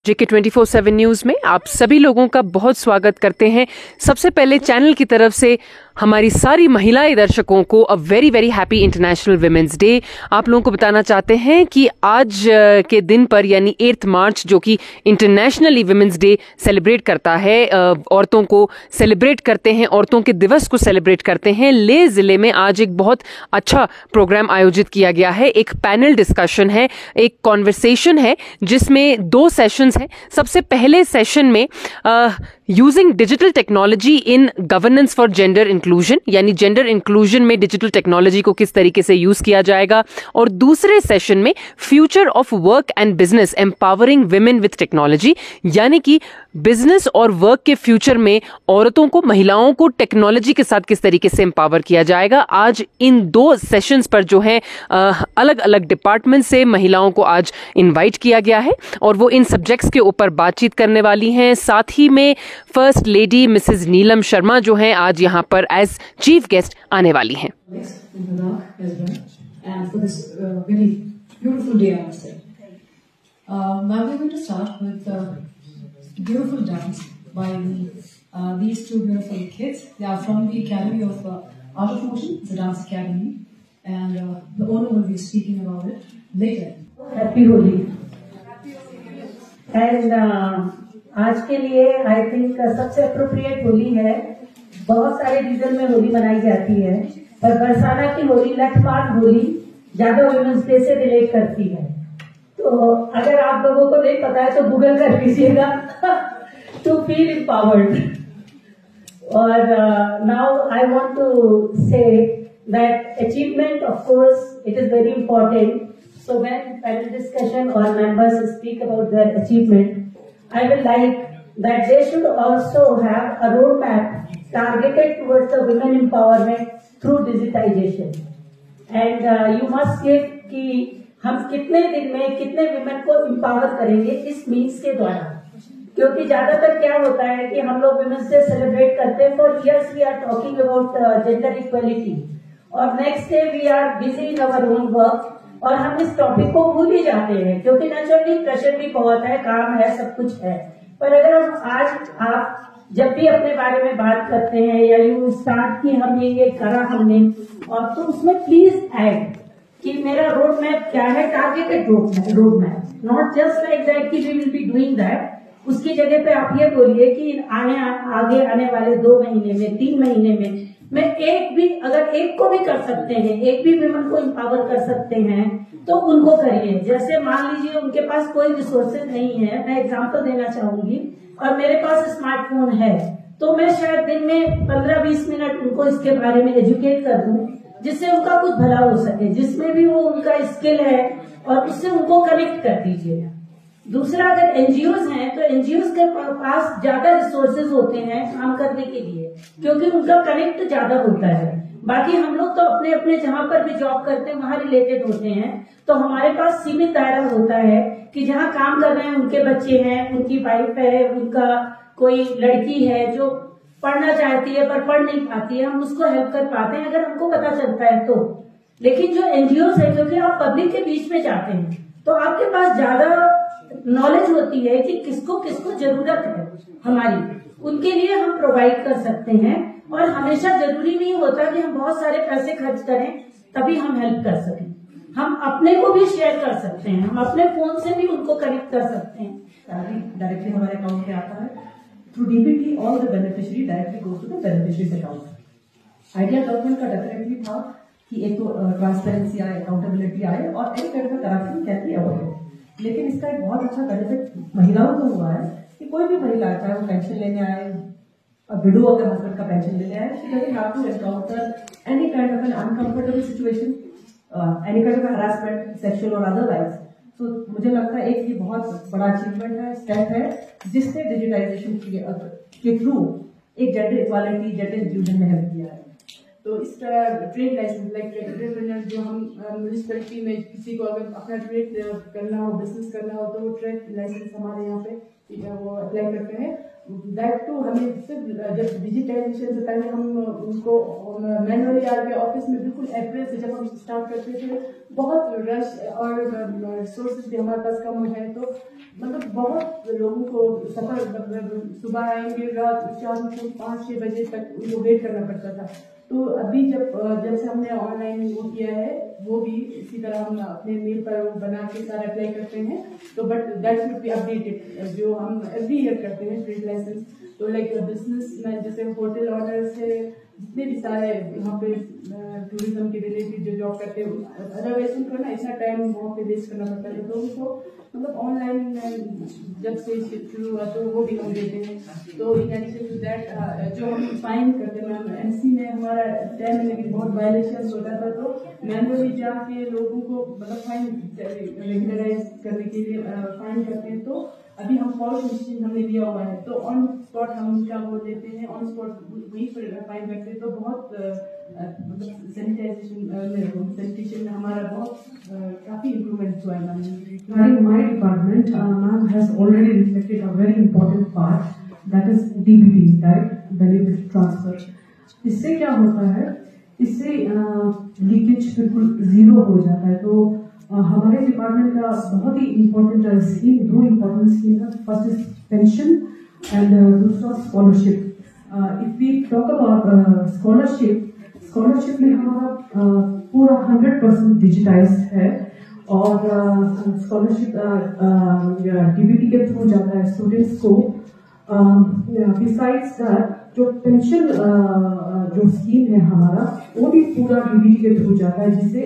JK 24/7 news में आप सभी लोगों का बहुत स्वागत करते हैं। सबसे पहले चैनल की तरफ से हमारी सारी महिलाएं दर्शकों को a very very happy international women's day. आप लोगों को बताना चाहते हैं कि आज के दिन पर यानी 8 मार्च जो कि इंटरनेशनली विमेंस डे सेलिब्रेट करता है, औरतों को सेलिब्रेट करते हैं, औरतों के दिवस को सेलिब्रेट करते हैं। लेह जिले में आज एक बहुत अच्छा प्रोग्राम आयोजित किया गया है। एक पैनल डिस्कशन है, एक कॉन्वर्सेशन है जिसमें 2 सेशंस हैं। सबसे पहले सेशन में using digital technology in governance for gender inclusion, यानी जेंडर इंक्लूजन में डिजिटल टेक्नोलॉजी को किस तरीके से यूज किया जाएगा, और दूसरे सेशन में future of work and business empowering women with technology, यानी कि बिजनेस और वर्क के फ्यूचर में औरतों को, महिलाओं को टेक्नोलॉजी के साथ किस तरीके से एम्पावर किया जाएगा। आज इन 2 सेशंस पर जो है अलग अलग डिपार्टमेंट से महिलाओं को आज इनवाइट किया गया है और वो इन सब्जेक्ट्स के ऊपर बातचीत करने वाली हैं। साथ ही में first lady Mrs Neelam Sharma जो हैं आज यहाँ पर एज चीफ गेस्ट आने वाली हैं। Beautiful dance by these 2 beautiful kids. They are from the Academy of Art of Motion, the Dance Academy, and the owner will be speaking about it later. Happy Holi. And आज के लिए I think सबसे appropriate Holi है। बहुत सारे reason में होली मनाई जाती है, पर बरसाना की होली, लठमार होली ज्यादा वुमेन्स डे से रिलेट करती है। तो अगर आप लोगों को नहीं पता है तो गूगल कर लीजिएगा टू फील एम्पावर्ड। और now I want to say that achievement of course it is very important. So when panel discussion और members speak about their achievement, I will like that they should also have a roadmap targeted towards the women empowerment through digitization. And you must give कि हम कितने दिन में कितने women को empower करेंगे इस मीन्स के द्वारा, क्योंकि ज्यादातर क्या होता है कि हम लोग विमेन्स डे सेलिब्रेट करते हैं, for years we are talking about gender equality, और next day we are busy in our own work, और हम इस टॉपिक को भूल ही जाते हैं क्योंकि नेचुरली प्रेशर भी बहुत है, काम है, सब कुछ है। पर अगर हम आज आप जब भी अपने बारे में बात करते हैं या यू स्टार्ट की हमने ये करा हमने, और तो उसमें प्लीज ऐड कि मेरा रोड मैप क्या है, targeted road map, not just like that कि we will be doing that. उसकी जगह पे आप ये बोलिए कि आगे आने वाले 2 महीने में, 3 महीने में मैं एक भी, अगर एक को भी कर सकते हैं, एक भी विमेन को एम्पावर कर सकते हैं तो उनको करिए। जैसे मान लीजिए उनके पास कोई रिसोर्सेज नहीं है, मैं एग्जांपल देना चाहूंगी, और मेरे पास स्मार्टफोन है, तो मैं शायद दिन में 15-20 मिनट उनको इसके बारे में एजुकेट कर दूं जिससे उनका कुछ भला हो सके, जिसमें भी वो उनका स्किल है, और उससे उनको कनेक्ट कर दीजिए। दूसरा, अगर एनजीओज हैं तो एनजीओज के पास ज्यादा रिसोर्सेज होते हैं काम करने के लिए, क्योंकि उनका कनेक्ट ज्यादा होता है। बाकी हम लोग तो अपने अपने जहां पर भी जॉब करते हैं वहां रिलेटेड होते हैं, तो हमारे पास सीमित दायरा होता है कि जहां काम कर रहे हैं उनके बच्चे हैं, उनकी वाइफ है, उनका कोई लड़की है जो पढ़ना चाहती है पर पढ़ नहीं पाती है, हम उसको हेल्प कर पाते हैं अगर हमको पता चलता है तो। लेकिन जो एनजीओ है, क्योंकि आप पब्लिक के बीच में जाते हैं तो आपके पास ज्यादा नॉलेज होती है कि किसको किसको जरूरत है हमारी, उनके लिए हम प्रोवाइड कर सकते हैं। और हमेशा जरूरी नहीं होता कि हम बहुत सारे पैसे खर्च करें तभी हम हेल्प कर सकें, हम अपने को भी शेयर कर सकते हैं, हम अपने फोन से भी उनको कनेक्ट कर सकते हैं। डायरेक्टली हमारे अकाउंट में आता है through DBT, all the beneficiary directly goes to the beneficiary's account. Idea government का डेफिनेटली था कि एक तो ट्रांसपेरेंसी आए, अकाउंटेबिलिटी आए, और एनी काइंड का करप्शन कैन बी अवॉइडेड। लेकिन इसका एक बहुत अच्छा बेनिफिट महिलाओं को हुआ है कि कोई भी महिला, चाहे वो पेंशन लेने आए, विडो अगर हस्बैंड का पेंशन लेने आए, she doesn't have to encounter any kind of an uncomfortable situation, any kind of harassment, sexual और अदरवाइज। तो मुझे लगता है एक ये बहुत बड़ा अचीवमेंट है, स्टेप है, जिसने डिजिटाइजेशन के थ्रू एक जेंडर इक्वालिटी, जेंडर इंक्लूजन में हेल्प किया है। तो इस तरह ट्रेड लाइसेंस, लाइक ट्रेड जो हम म्यूनिसिपैलिटी में किसी को अगर अपना ट्रेड करना हो, बिजनेस करना हो, तो वो ट्रेड लाइसेंस हमारे यहाँ पे वो अप्लाई करते हैं। दैट टू हमें सिर्फ जब डिजिटाइजेशन से पहले हम उनको मैनुअली आके ऑफिस में बिल्कुल अप्रैल से जब हम स्टार्ट करते थे बहुत रश और रिसोर्सेज भी हमारे पास कम है, तो मतलब बहुत लोगों को सफर सुबह आएंगे रात 4-5-6 बजे तक उनको वेट करना पड़ता था। तो अभी जब से हमने ऑनलाइन वो किया है, वो भी इसी तरह हम अपने मेल पर वो बना के सारा अप्लाई करते हैं। तो but that should be updated, जो हम एवरी ईयर करते हैं ट्रेड लाइसेंस। तो लाइक बिजनेस में जैसे होटल ऑनर्स है, जितने भी सारे यहाँ पे टूरिज्म के रिलेटेड जो जॉब करते हैं, अदरवाइज उनको ना इतना टाइम वहाँ पे वेस्ट करना पड़ता है, तो उनको मतलब ऑनलाइन जब से शुरू हुआ तो वो भी हम देते हैं। तो इन एडिशन टू दैट जो हम फाइन करते हैं मैम, एमसी में हमारा 10 लेकिन बहुत वायलेशन होता था, तो मैनुअली जाके लोगों को मतलब फाइन रेगुलराइज करने के लिए फाइन करते हैं। तो अभी हम पॉश मशीन हमने लिया हुआ है, तो ऑन स्पॉट हम उनका वो लेते हैं, ऑन स्पॉट वही पर फाइन करते हैं। तो बहुत मतलब सैनिटेशन में हमारा बहुत काफी इम्प्रूवमेंट हुआ है। Regarding my department, ma'am has already reflected a very important part, that is DBT, direct benefit transfer. इससे क्या होता है, इससे लीकेज बिल्कुल जीरो हो जाता है। तो हमारे डिपार्टमेंट का बहुत ही इम्पोर्टेंट स्कीम, 2 इम्पोर्टेंट स्कीम है। फर्स्ट इज पेंशन एंड दूसरा scholarship. If we talk about scholarship में हमारा पूरा 100% डिजिटाइज है, और स्कॉलरशिप डीबीटी के थ्रू जाता है स्टूडेंट्स को। बिसाइड्स दैट जो पेंशन जो स्कीम है हमारा, वो भी पूरा डीबीटी के थ्रू जाता है, जिससे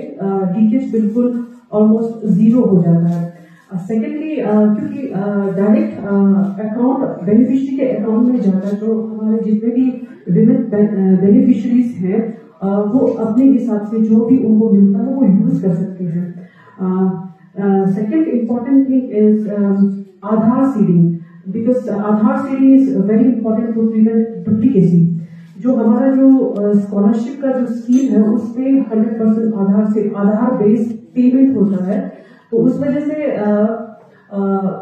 लीकेज बिल्कुल ऑलमोस्ट जीरो हो जाता है। सेकेंडली क्योंकि डायरेक्ट अकाउंट बेनिफिशियरी के अकाउंट में जाता है, तो हमारे जितने भी विमेन बेनिफिशरीज हैं वो अपने हिसाब से जो भी उनको मिलता है वो यूज कर सकते हैं। Second important thing is Aadhaar seeding, because Aadhaar seeding is very important to prevent duplicacy. जो हमारा जो स्कॉलरशिप का जो स्कीम है उसमें 100% आधार बेस्ड पेमेंट होता है, तो उस वजह से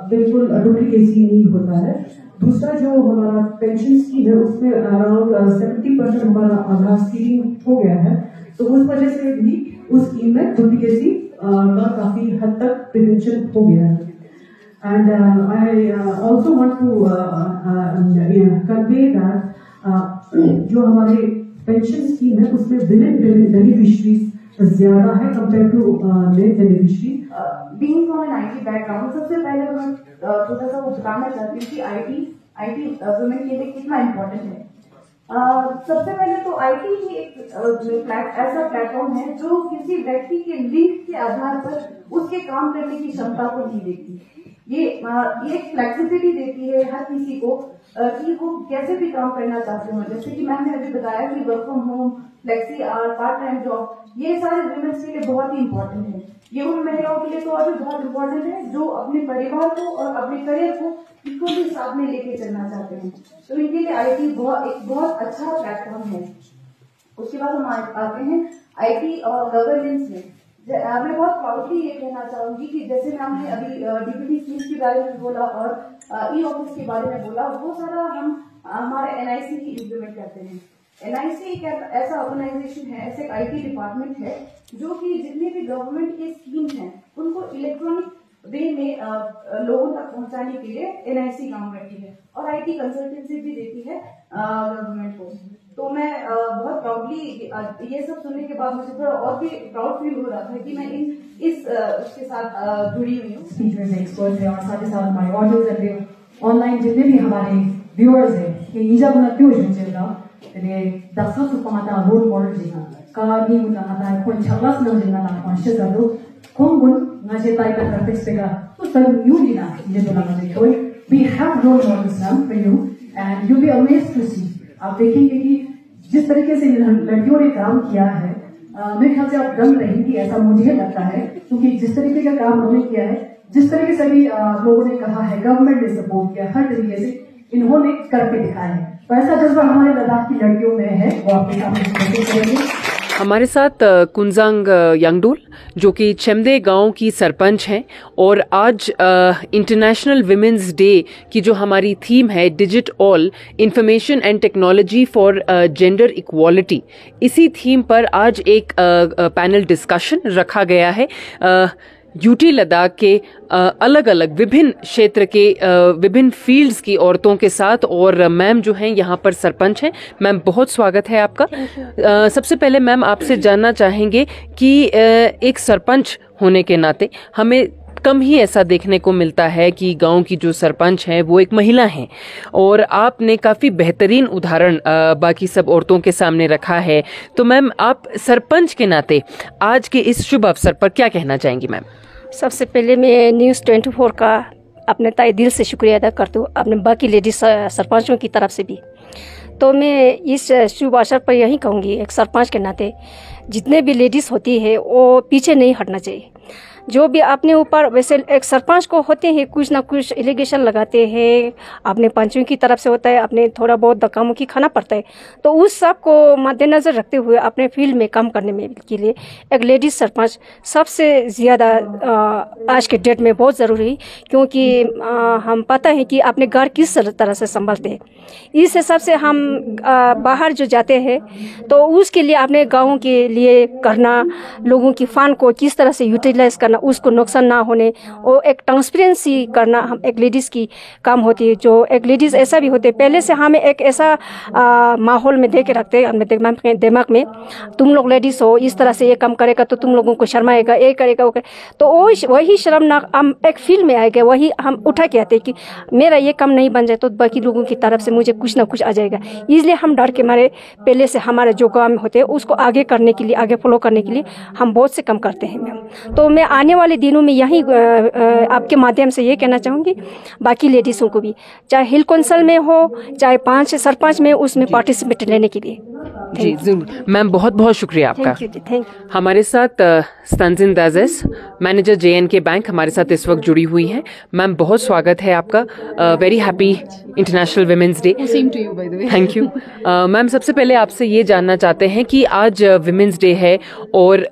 बिल्कुल डुप्लीकेसी नहीं होता है। दूसरा जो हमारा पेंशन स्कीम है उसमें अराउंड 70% हमारा आधार सीडिंग हो गया है, तो उस वजह से भी उस स्कीम में डुप्लीकेसी का काफी हद तक प्रिवेंशन हो गया है। And I also want to convey that जो हमारे पेंशन स्कीम है उसमें विमेन बेनिफिशरीज ज्यादा है compare to male beneficiary. Being from an IT background, सबसे पहले मैं थोड़ा सा वो बताना चाहती हूँ कि आईटी वुमेन के लिए कितना इम्पोर्टेंट है। सबसे पहले तो आईटी ही एक ऐसा प्लेटफॉर्म है जो किसी व्यक्ति के लिंक के आधार पर उसके काम करने की क्षमता को नहीं देखती। ये एक फ्लेक्सिबिलिटी देती है हर किसी को कि वो कैसे भी काम करना चाहते हो। जैसे कि मैंने अभी बताया कि work from home, flexi hour, part time job, ये सारे वुमेन्स के लिए बहुत ही इम्पोर्टेंट है। ये उन महिलाओं के लिए तो और भी बहुत इम्पोर्टेंट है जो अपने परिवार को और अपने करियर को इक्वली साथ में लेके चलना चाहते हैं, तो इनके लिए आईटी एक बहुत अच्छा प्लेटफॉर्म है। उसके बाद हम आते हैं आईटी और गवर्नेंस में। मैं बहुत प्राउडली ये कहना चाहूंगी कि जैसे हमने अभी डीबीटी स्कीम के बारे में बोला और ई ऑफिस के बारे में बोला, वो सारा हम हमारे एनआईसी ही इम्प्लीमेंट करते हैं। एनआईसी एक ऐसा ऑर्गेनाइजेशन है, ऐसे आईटी डिपार्टमेंट है जो कि जितने भी गवर्नमेंट के स्कीम्स हैं उनको इलेक्ट्रॉनिक वे में लोगों तक पहुंचाने के लिए एनआईसी काम करती है और आईटी कंसल्टेंसी भी देती है गवर्नमेंट को। तो मैं बहुत प्राउडली ये सब सुनने के बाद मुझे थोड़ा और भी प्राउड फील हो रहा था कि मैं उसके साथ जुड़ी हुई हूँ। स्पीकर्स एक्सपर्ट्स हैं और साथ ही साथ हमारे ऑडियंस हैं, ऑनलाइन जितने भी हमारे व्यूअर्स हैं, कि इजा बना क्यों जुचेगा तेरे दसों सुपमाता रोल मॉडल जिना का नी मुताना कोई छल्लास न जिना ना कॉन्शियस आदो कोंगुन नाजे टाइप ऑफ प्रैक्टिस पेगा तो सब यू जिना ये जो ना मुझे कोई we have role models now for you and you be amazed to see. आप देखेंगे कि जिस तरीके से लड़कियों ने काम किया है, मेरे ख्याल से आप दम रहेंगी ऐसा मुझे लगता है, क्योंकि जिस तरीके का काम उन्होंने किया है, जिस तरीके से भी लोगों ने कहा है, गवर्नमेंट ने सपोर्ट किया, हर तरीके से इन्होंने करके दिखाया है। तो ऐसा जज्बा हमारे लद्दाख की लड़कियों में है, वो आपके सामने करेंगे। हमारे साथ कुंजांग यांगडोल जो कि चेम्दे गांव की सरपंच हैं और आज इंटरनेशनल विमेंस डे की जो हमारी थीम है digit all information and technology for gender equality, इसी थीम पर आज एक पैनल डिस्कशन रखा गया है यूटी लद्दाख के अलग अलग विभिन्न क्षेत्र के विभिन्न फील्ड्स की औरतों के साथ। और मैम जो हैं यहाँ पर सरपंच हैं। मैम बहुत स्वागत है आपका। सबसे पहले मैम आपसे जानना चाहेंगे कि एक सरपंच होने के नाते हमें कम ही ऐसा देखने को मिलता है कि गांव की जो सरपंच है वो एक महिला हैं और आपने काफ़ी बेहतरीन उदाहरण बाकी सब औरतों के सामने रखा है। तो मैम आप सरपंच के नाते आज के इस शुभ अवसर पर क्या कहना चाहेंगी मैम? सबसे पहले मैं न्यूज़ 24 का अपने तहे दिल से शुक्रिया अदा करती हूँ, अपने बाकी लेडीज सरपंचों की तरफ से भी। तो मैं इस शुभ अवसर पर यही कहूँगी, एक सरपंच के नाते जितने भी लेडीज़ होती है वो पीछे नहीं हटना चाहिए। जो भी अपने ऊपर, वैसे एक सरपंच को होते हैं कुछ ना कुछ एलिगेशन लगाते हैं, अपने पंचों की तरफ से होता है, अपने थोड़ा बहुत धक्का-मुक्की खाना पड़ता है। तो उस सब को मद्देनज़र रखते हुए अपने फील्ड में काम करने में के लिए एक लेडीज सरपंच सबसे ज़्यादा आज के डेट में बहुत ज़रूरी है, क्योंकि हम पता है कि अपने घर किस तरह से संभालते हैं। इस हिसाब से हम बाहर जो जाते हैं तो उसके लिए अपने गाँव के लिए करना, लोगों की फंड को किस तरह से यूटिलाइज करना, उसको नुकसान ना होने, और एक ट्रांसपेरेंसी करना हम एक लेडीज़ की काम होती है। जो एक लेडीज़ ऐसा भी होते, पहले से हमें एक ऐसा माहौल में दे के रखते हैं अपने दिमाग में, तुम लोग लेडीज़ हो, इस तरह से ये काम करेगा तो तुम लोगों को शर्माएगा, ये करेगा वो करेगा। तो वही शर्मनाक हम एक फील्ड में आएगा, वही हम उठा के आते कि मेरा ये काम नहीं बन जाए तो बाकी लोगों की तरफ से मुझे कुछ ना कुछ आ जाएगा। इसलिए हम डर के मारे पहले से हमारे जो काम होते हैं उसको आगे करने के लिए, आगे फॉलो करने के लिए हम बहुत से काम करते हैं मैम। तो मैं आने वाले दिनों में यही आपके माध्यम से ये कहना चाहूँगी बाकी लेडीज़ों को भी, चाहे हिल कौंसल में हो, चाहे 5 सरपंच में, उसमें पार्टिसिपेट लेने के लिए। जी जरूर मैम, बहुत बहुत शुक्रिया आपका। Thank you. हमारे साथ स्तंजिन दाजेस, मैनेजर JNK बैंक, हमारे साथ इस वक्त जुड़ी हुई हैं। मैम बहुत स्वागत है आपका। Very happy international women's day. Same to you by the way. Thank you. Ma'am सबसे पहले आपसे ये जानना चाहते हैं कि आज विमेंस डे है और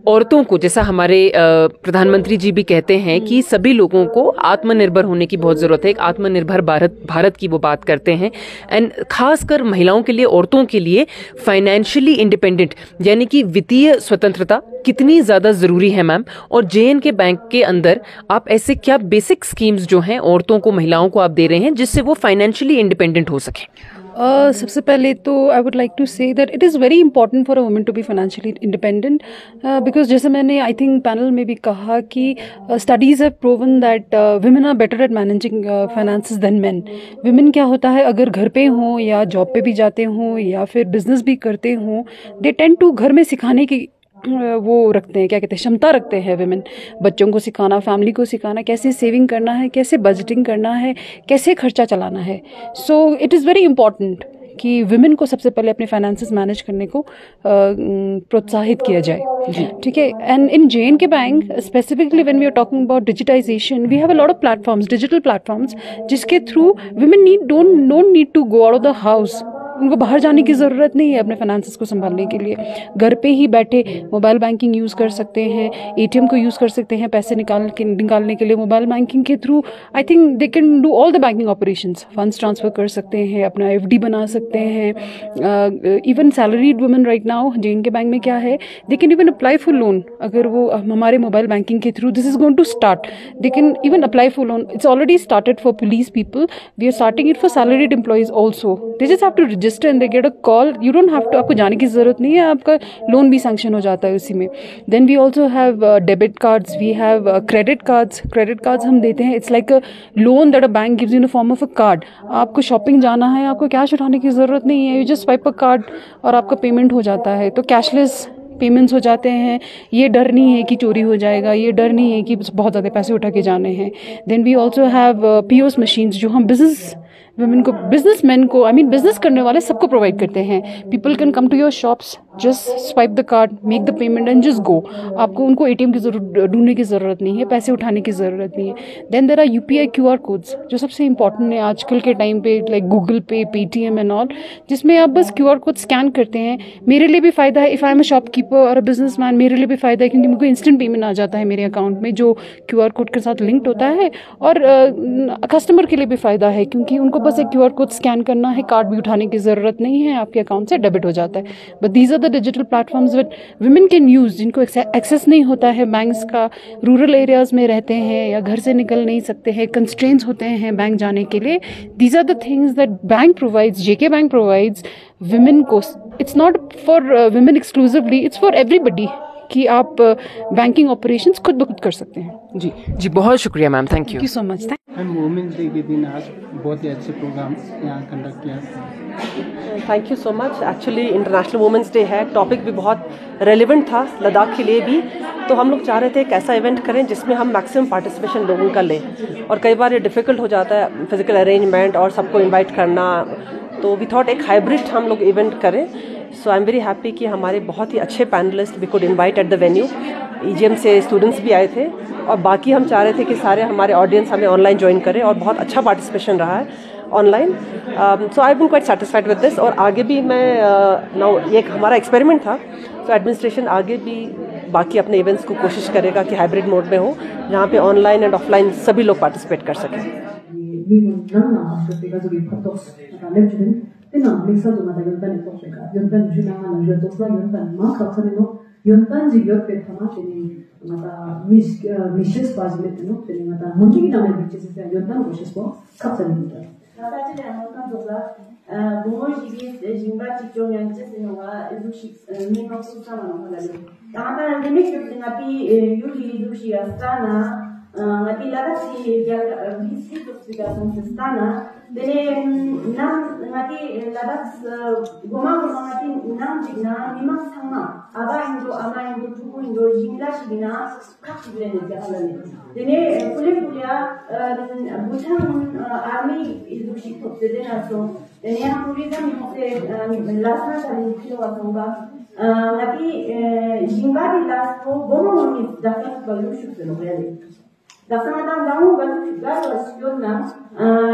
औरतों को, जैसा हमारे प्रधानमंत्री जी भी कहते हैं कि सभी लोगों को आत्मनिर्भर होने की बहुत ज़रूरत है, एक आत्मनिर्भर भारत की वो बात करते हैं। एंड खासकर महिलाओं के लिए, औरतों के लिए फाइनेंशियली इंडिपेंडेंट यानी कि वित्तीय स्वतंत्रता कितनी ज़्यादा ज़रूरी है मैम? और JNK बैंक के अंदर आप ऐसे क्या बेसिक स्कीम्स जो हैं औरतों को, महिलाओं को आप दे रहे हैं जिससे वो फाइनेंशियली इंडिपेंडेंट हो सकें? सबसे पहले तो I would like to say that it is very important for a woman to be financially independent, because जैसे मैंने आई थिंक पैनल में भी कहा कि studies have proven that women are better at managing finances than men. Women क्या होता है, अगर घर पे हों या जॉब पे भी जाते हों या फिर बिजनेस भी करते हों, दे टेंड टू घर में सिखाने की वो रखते हैं, क्या कहते हैं, क्षमता रखते हैं विमेन, बच्चों को सिखाना, फैमिली को सिखाना, कैसे सेविंग करना है, कैसे बजटिंग करना है, कैसे खर्चा चलाना है। So it is very important कि विमेन को सबसे पहले अपने फाइनेंसेस मैनेज करने को प्रोत्साहित किया जाए। ठीक है। And in JNK bank specifically when we are talking about digitization, we have a lot of platforms, digital platforms, जिसके through women don't need to go out of the house. उनको बाहर जाने की ज़रूरत नहीं है अपने फाइनेंसेस को संभालने के लिए। घर पे ही बैठे मोबाइल बैंकिंग यूज़ कर सकते हैं, ATM को यूज़ कर सकते हैं पैसे निकालने के लिए। मोबाइल बैंकिंग के through I think they can do all the banking operations, funds transfer कर सकते हैं, अपना FD बना सकते हैं। Even salaried women right now JNK bank में क्या है, they can even apply for loan. अगर वो हमारे मोबाइल बैंकिंग के through, this is going to start, they can even apply for loan. It's already started for police people, we are starting it for salaried employees also. They just have to register and they get a call, you don't have to, आपको जाने की ज़रूरत नहीं है, आपका loan भी sanction हो जाता है उसी में। Then we also have debit cards, we have credit cards हम देते हैं। It's like a loan that a bank gives in the form of a card. आपको शॉपिंग जाना है, आपको कैश उठाने की ज़रूरत नहीं है, you just swipe a card और आपका पेमेंट हो जाता है। तो कैशलेस पेमेंट्स हो जाते हैं। ये डर नहीं है कि चोरी हो जाएगा, ये डर नहीं है कि बहुत ज़्यादा पैसे उठा के जाने हैं। Then we also have POS machines, जो हम बिजनेसमैन को, बिजनेस करने वाले सबको प्रोवाइड करते हैं। People can come to your shops, just swipe the card, make the payment and just go. आपको उनको ATM की जरूरत ढूंढने की ज़रूरत नहीं है, पैसे उठाने की ज़रूरत नहीं है। Then there are UPI QR codes जो सबसे इंपॉर्टेंट है आजकल के टाइम पे, like Google pay, Paytm and all, जिसमें आप बस QR कोड स्कैन करते हैं। मेरे लिए भी फ़ायदा है, if I am a shopkeeper और अ बिजनेस मैन, मेरे लिए भी फ़ायदा है क्योंकि मुझे इंस्टेंट पेमेंट आ जाता है मेरे अकाउंट में जो QR कोड के साथ लिंक्ड होता है। और कस्टमर के लिए भी फ़ायदा है क्योंकि उनको बस एक QR कोड स्कैन करना है, कार्ड भी उठाने की ज़रूरत नहीं है, आपके अकाउंट से डेबिट हो जाता है। But these are the digital platforms with women can use, जिनको एक्सेस नहीं होता है बैंक्स का, रूरल एरियाज़ में रहते हैं या घर से निकल नहीं सकते हैं, कंस्ट्रेंट्स होते हैं बैंक जाने के लिए। These are the things that bank provides, JK bank provides women को। It's not for women exclusively, it's for everybody कि आप बैंकिंग ऑपरेशंस खुद ब खुद कर सकते हैं। जी जी, बहुत शुक्रिया ma'am, thank you so much. Ma'am, women's day के दिन आज बहुत ही अच्छे प्रोग्राम यहाँ कंडक्ट किया। Thank you so much. Actually international women's day है, टॉपिक भी बहुत रेलिवेंट था लद्दाख के लिए भी, तो हम लोग चाह रहे थे एक ऐसा इवेंट करें जिसमें हम मैक्सिमम पार्टिसिपेशन लोगों का लें। और कई बार ये डिफ़िकल्ट हो जाता है फिजिकल अरेंजमेंट और सबको इन्वाइट करना, तो वी थॉट एक हाइब्रिड हम लोग इवेंट करें। So I am very happy कि हमारे बहुत ही अच्छे panelist we could invite at the venue. EGM से स्टूडेंट्स भी आए थे और बाकी हम चाह रहे थे कि सारे हमारे ऑडियंस हमें ऑनलाइन ज्वाइन करें, और बहुत अच्छा पार्टिसिपेशन रहा है online. So I been quite satisfied with this. और आगे भी मैं नाउ ये एक हमारा एक्सपेरिमेंट था, तो एडमिनिस्ट्रेशन आगे भी बाकी अपने इवेंट्स को कोशिश करेगा कि हाइब्रिड मोड में हो, जहाँ पे ऑनलाइन एंड ऑफलाइन सभी लोग पार्टिसिपेट कर सकें। ngati lada si dia visi to si da stana dene nam ngati lada goma ngati nam jina mima sanga aba indo ama indo tuku indo jingla shigina khati bile ne jahalane dene pulia buthang army idu shi to de na so dene ya tourism se lasna tali khilo atonga ngati jingba di las ko goma ni da ka balu shu no really. Daksana damu balu galo sionna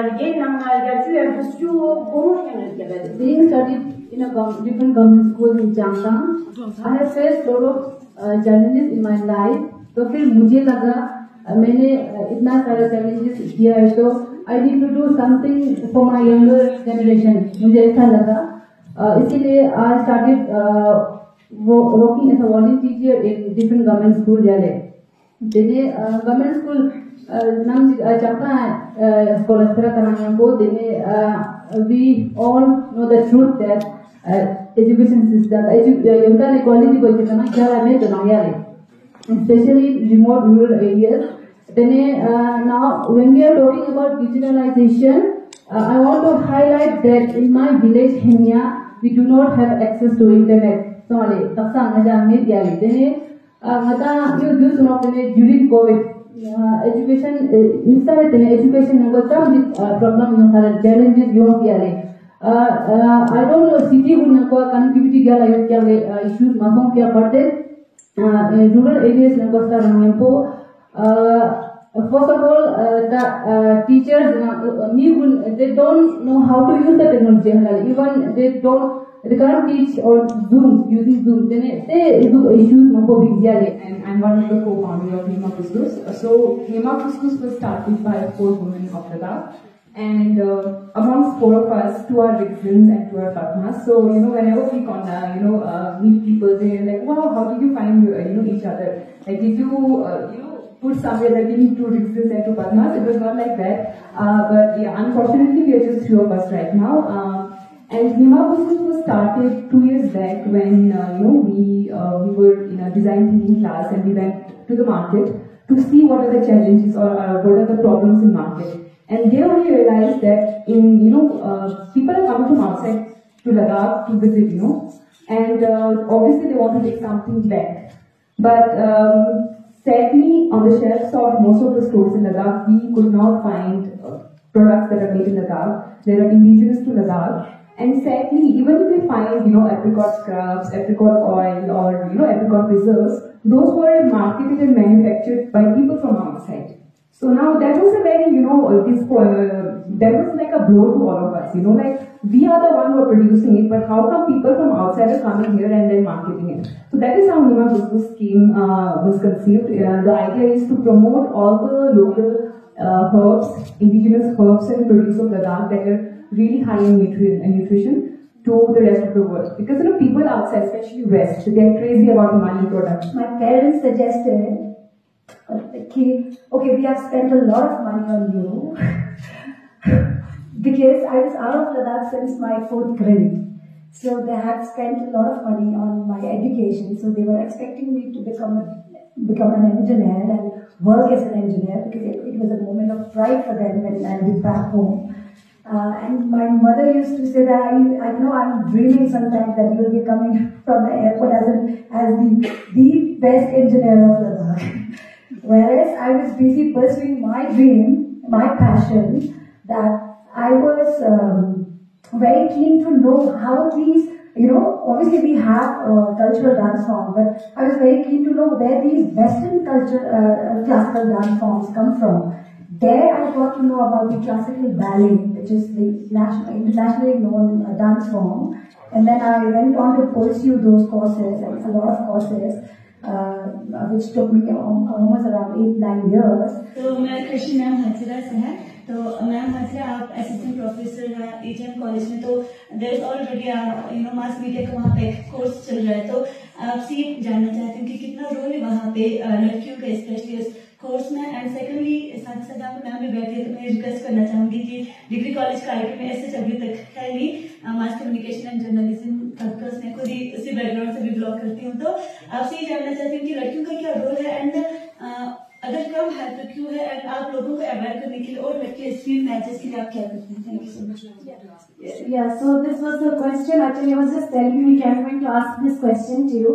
again nama gatu ya bustu bomo yang ada. Being studied in a different government school in Changdang, I have faced lot of challenges in my life. तो फिर मुझे लगा मैंने इतना सारा challenges किया है तो I need to do something for my younger generation. मुझे ऐसा लगा, इसीलिए I started working as a volunteer in different government school जाले. Dene government school nam chapta sekolah sekarang yang bo dene we all know the truth that education system yunta equality ko kitna kya hai to nayale, especially remote rural areas. Dene now when we are talking about digitalization, I want to highlight that in my village Henya we do not have access to internet. So ale taksa ngaja me diale dene mata you suno tene during COVID education inside tene education ngo tam problem no sara challenges yo kiale I don't know city gunna ko connectivity gala yo kiale issues masong kya pate rural areas ngo sara ngempo first of all the teachers they don't know how to use the technology, even they can't teach on Zoom, using Zoom. Then they issues mambo bigyale. And I'm one of the co-founders of Hema Couscous. So Hema Couscous was started by 4 women of Ladakh, and amongst 4 of us, 2 are Rigsins and 2 are Padmas. So whenever we meet people, they're like, wow, how did you find each other? Like, did you put somewhere that we need 2 Rigsins and 2 Padmas? It was not like that. But yeah, unfortunately, we are just 2 of us right now. And Hema Couscous was started 2 years back when we were in a design thinking class, and we went to the market to see what are the challenges or what are the problems in market. And there we realized that in people are coming from outside to Ladakh to visit, and obviously they want to take something back. But sadly, on the shelves of most of the stores in Ladakh, we could not find products that are made in Ladakh. They are indigenous to Ladakh. And sadly, even if we find, apricot scrubs, apricot oil, or, apricot preserves, those were marketed and manufactured by people from outside. So now that was a very, that was like a blow to all of us, like we are the one who are producing it, but how come people from outside are coming here and then marketing it? So that is how Hima Kuskus scheme was conceived. The idea is to promote all the local herbs, indigenous herbs and produce of Ladakh that are really high in nutrition to the rest of the world. Because people outside, especially West, they're crazy about Himalayan products. My parents suggested, okay, we have spent a lot of money on you because I was out of Ladakh since my 4th grade. So they had spent a lot of money on my education. So they were expecting me to become an engineer and work as an engineer because it was a moment of pride for them when I was back home. And my mother used to say that I know I'm dreaming sometimes that you will be coming from the airport as the best engineer of Ladakh. Whereas I was busy pursuing my dream, my passion, that I was very keen to know how these, obviously we have cultural dance form, but I was very keen to know where these Western classical dance forms come from. There I got to know about the classical ballet, which is the internationally known dance form. And then I went on to pursue those courses, and a lot of courses, which took me almost around 8-9 years. तो मैं Krishna ma'am हथुरा से है. तो ma'am Hathura आप assistant professor हैं HM college में. तो there is already mass media का वहाँ पे कोर्स चल रहा है. तो आपसे ये जानना चाहती हूँ कि कितना रोल है वहाँ पे लड़कियों का स्पेशली उस कोर्स में. एंड सेकेंडली साथ ही साथ आप मैम भी बैठी है तो मैं रिक्वेस्ट करना चाहूंगी कि डिग्री कॉलेज का आईटी में ऐसे अभी तक है नहीं. Mass communication and journalism factors ने खुद ही उसी बैकग्राउंड से भी बिलोंग करती हूँ. तो आपसे ये जानना चाहती हूँ कि लड़कियों का क्या रोल है एंड अगर कम है तो क्यों है, एंड आप लोगों को अवेयर करने के लिए और लड़के स्ट्रीम मैचेस के लिए आप क्या करते हैं? Thank you so much. Yeah, so this was the question. Actually, I was just telling you, I am going to ask this question to you.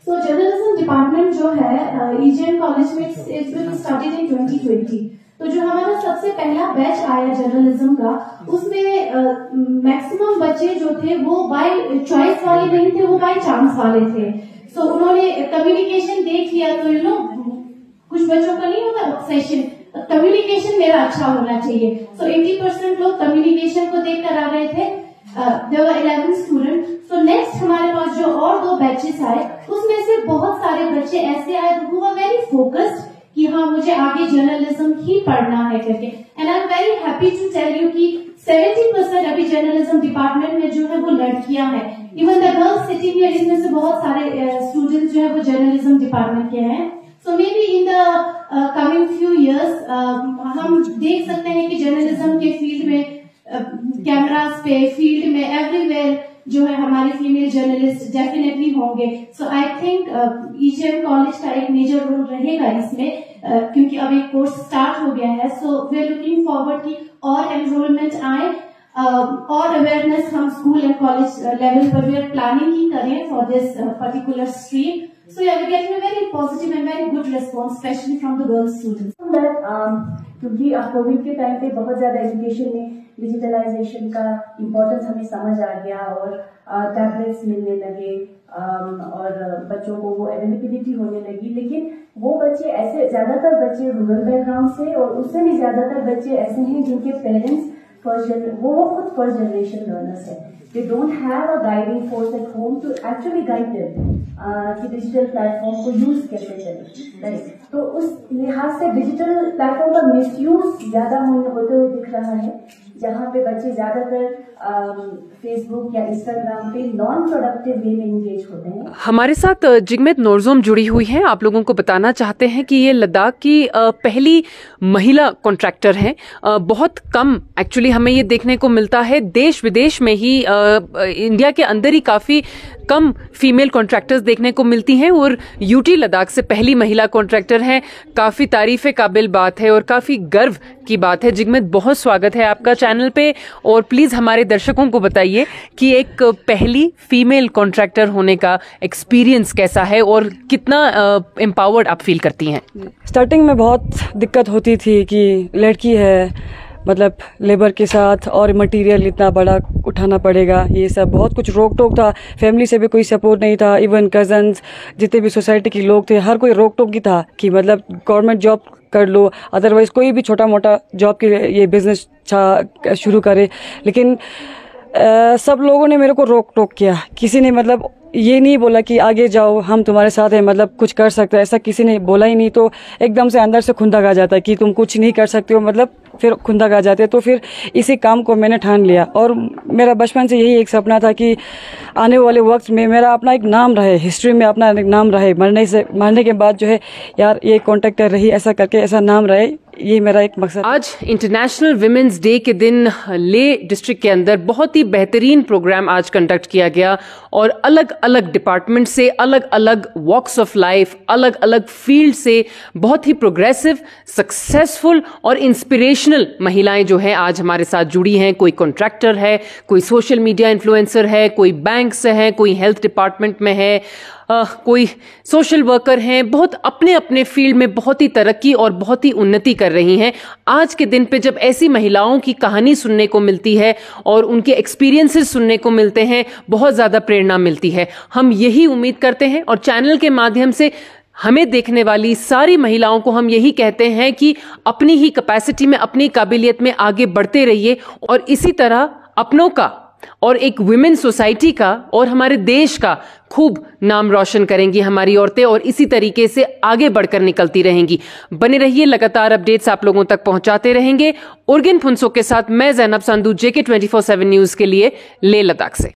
So, journalism department जो है EGM कॉलेज में it's been started in 2020. तो जो हमारा सबसे पहला batch आया journalism का, उसमें मैक्सिमम बच्चे जो थे वो बाय चॉइस वाले नहीं थे, वो बाय चांस वाले थे. सो उन्होंने कम्युनिकेशन देख लिया तो कुछ बच्चों का नहीं होता ऑब्सेशन, कम्युनिकेशन मेरा अच्छा होना चाहिए. सो 80% लोग कम्युनिकेशन को देखकर आ गए थे. there were 11 student. So next हमारे पास जो और 2 बैचेस आए, उसमें से बहुत सारे बच्चे ऐसे आए who were very focused कि हाँ मुझे आगे जर्नलिज्म ही पढ़ना है करके. And I am very happy to tell you कि 70% अभी जर्नलिज्म डिपार्टमेंट में जो है वो लड़कियां हैं. Even the girls sitting here, इसमें से बहुत सारे स्टूडेंट्स जो है वो जर्नलिज्म डिपार्टमेंट के हैं. So maybe in the coming few years हम देख सकते हैं कि जर्नलिज्म के फील्ड में कैमरास पे, फील्ड में, एवरीवेयर जो है हमारे फीमेल जर्नलिस्ट डेफिनेटली होंगे. सो आई थिंक EGM कॉलेज का एक मेजर रोल रहेगा इसमें, क्योंकि अब एक कोर्स स्टार्ट हो गया है. So we are looking forward कि और एनरोलमेंट आए और अवेयरनेस हम स्कूल एंड कॉलेज लेवल पर वी आर प्लानिंग ही करें for this particular stream. So yeah, we're getting a very positive and very good response, especially from the girl students. क्योंकि Covid के टाइम पे बहुत ज्यादा एजुकेशन में डिजिटलाइजेशन का इम्पोर्टेंस हमें समझ आ गया और टैबलेट्स मिलने लगे और बच्चों को वो अवेलेबिलिटी होने लगी. लेकिन वो बच्चे ऐसे, ज्यादातर बच्चे रूरल बैकग्राउंड से और उससे भी ज्यादातर बच्चे ऐसे हैं जिनके पेरेंट्स वो खुद फर्स्ट जनरेशन लर्नर्स है. They don't have a guiding force at home to actually guide them कि डिजिटल प्लेटफॉर्म को यूज कैसे करें. राइट, तो उस लिहाज से डिजिटल प्लेटफॉर्म का मिसयूज ज्यादा होते हुए दिख रहा है, जहाँ पे बच्चे ज्यादातर फेसबुक या इंस्टाग्राम पे नॉन प्रोडक्टिव वे में एंगेज होते हैं. हमारे साथ जिगमित नोरजोम जुड़ी हुई हैं. आप लोगों को बताना चाहते हैं कि ये लद्दाख की पहली महिला कॉन्ट्रैक्टर हैं. बहुत कम एक्चुअली हमें ये देखने को मिलता है. देश विदेश में ही इंडिया के अंदर ही काफी कम फीमेल कॉन्ट्रैक्टर्स देखने को मिलती हैं और यूटी लद्दाख से पहली महिला कॉन्ट्रैक्टर हैं. काफी तारीफे काबिल बात है और काफी गर्व की बात है. जिगमित, बहुत स्वागत है आपका चैनल पे, और प्लीज हमारे दर्शकों को बताइए कि एक पहली फीमेल कॉन्ट्रैक्टर होने का एक्सपीरियंस कैसा है और कितना एम्पावर्ड आप फील करती हैं. स्टार्टिंग में बहुत दिक्कत होती थी कि लड़की है मतलब लेबर के साथ और मटेरियल इतना बड़ा उठाना पड़ेगा, ये सब बहुत कुछ रोक टोक था। फैमिली से भी कोई सपोर्ट नहीं था, इवन कजन्स जितने भी सोसाइटी के लोग थे हर कोई रोक टोक ही था कि मतलब गवर्नमेंट जॉब कर लो, अदरवाइज कोई भी छोटा मोटा जॉब के ये बिजनेस शुरू करे। लेकिन सब लोगों ने मेरे को रोक टोक किया, किसी ने मतलब ये नहीं बोला कि आगे जाओ हम तुम्हारे साथ हैं, मतलब कुछ कर सकते हैं, ऐसा किसी ने बोला ही नहीं। तो एकदम से अंदर से खुंदक आ जाता है कि तुम कुछ नहीं कर सकते हो, मतलब फिर खुंदक आ जाते हैं। तो फिर इसी काम को मैंने ठान लिया और मेरा बचपन से यही एक सपना था कि आने वाले वक्त में मेरा अपना एक नाम रहे, हिस्ट्री में अपना एक नाम रहे, मरने के बाद जो है यार ये कॉन्ट्रैक्टर रही, ऐसा करके ऐसा नाम रहे, ये मेरा एक मकसद। आज इंटरनेशनल विमेंस डे के दिन ले डिस्ट्रिक्ट के अंदर बहुत ही बेहतरीन प्रोग्राम आज कंडक्ट किया गया और अलग अलग डिपार्टमेंट से, अलग अलग वॉक्स ऑफ लाइफ, अलग अलग फील्ड से बहुत ही प्रोग्रेसिव, सक्सेसफुल और इंस्पिरेशनल महिलाएं जो है आज हमारे साथ जुड़ी हैं। कोई कॉन्ट्रैक्टर है, कोई सोशल मीडिया इन्फ्लुएंसर है, कोई बैंक से है, कोई हेल्थ डिपार्टमेंट में है, कोई सोशल वर्कर हैं, बहुत अपने अपने फील्ड में बहुत ही तरक्की और बहुत ही उन्नति कर रही हैं। आज के दिन पे जब ऐसी महिलाओं की कहानी सुनने को मिलती है और उनके एक्सपीरियंसेस सुनने को मिलते हैं, बहुत ज़्यादा प्रेरणा मिलती है। हम यही उम्मीद करते हैं और चैनल के माध्यम से हमें देखने वाली सारी महिलाओं को हम यही कहते हैं कि अपनी ही कैपेसिटी में, अपनी काबिलियत में आगे बढ़ते रहिए और इसी तरह अपनों का और एक वुमेन सोसाइटी का और हमारे देश का खूब नाम रोशन करेंगी हमारी औरतें और इसी तरीके से आगे बढ़कर निकलती रहेंगी। बने रहिए, लगातार अपडेट्स आप लोगों तक पहुंचाते रहेंगे। उर्गिन फुनसो के साथ मैं ज़ैनब संधू, JK 24/7 न्यूज़ के लिए लेह लद्दाख से।